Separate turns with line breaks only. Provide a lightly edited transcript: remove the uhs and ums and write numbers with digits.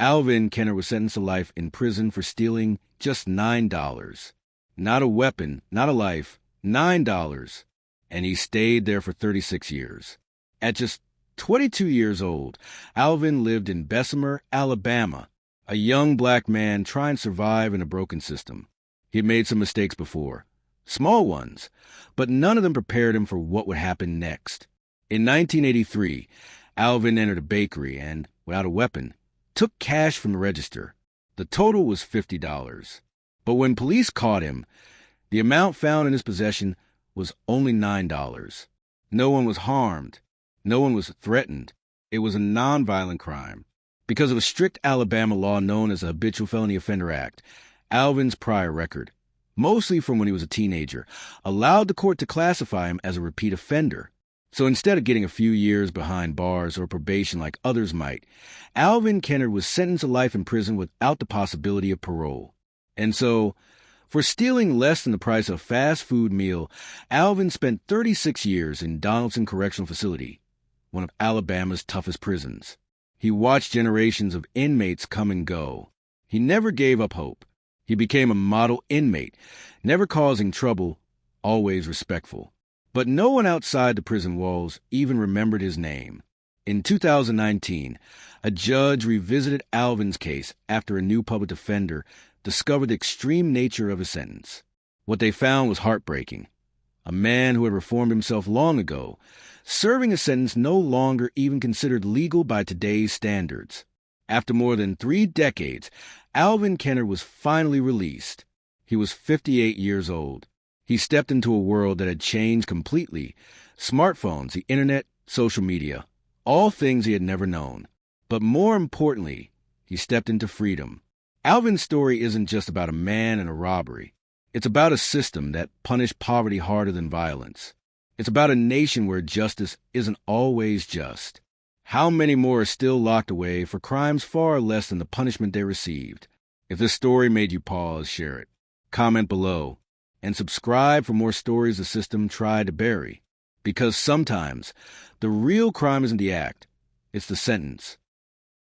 Alvin Kennard was sentenced to life in prison for stealing just $9. Not a weapon, not a life, $9. And he stayed there for 36 years. At just 22 years old, Alvin lived in Bessemer, Alabama, a young black man trying to survive in a broken system. He had made some mistakes before, small ones, but none of them prepared him for what would happen next. In 1983, Alvin entered a bakery and, without a weapon, took cash from the register. The total was $50. But when police caught him, the amount found in his possession was only $9. No one was harmed. No one was threatened. It was a nonviolent crime. Because of a strict Alabama law known as the Habitual Felony Offender Act, Alvin's prior record, mostly from when he was a teenager, allowed the court to classify him as a repeat offender. So instead of getting a few years behind bars or probation like others might, Alvin Kennard was sentenced to life in prison without the possibility of parole. And so, for stealing less than the price of a fast food meal, Alvin spent 36 years in Donaldson Correctional Facility, one of Alabama's toughest prisons. He watched generations of inmates come and go. He never gave up hope. He became a model inmate, never causing trouble, always respectful. But no one outside the prison walls even remembered his name. In 2019, a judge revisited Alvin's case after a new public defender discovered the extreme nature of his sentence. What they found was heartbreaking. A man who had reformed himself long ago, serving a sentence no longer even considered legal by today's standards. After more than 3 decades, Alvin Kennard was finally released. He was 58 years old. He stepped into a world that had changed completely. Smartphones, the internet, social media, all things he had never known. But more importantly, he stepped into freedom. Alvin's story isn't just about a man and a robbery. It's about a system that punished poverty harder than violence. It's about a nation where justice isn't always just. How many more are still locked away for crimes far less than the punishment they received? If this story made you pause, share it. Comment below. And subscribe for more stories the system tried to bury. Because sometimes, the real crime isn't the act, it's the sentence.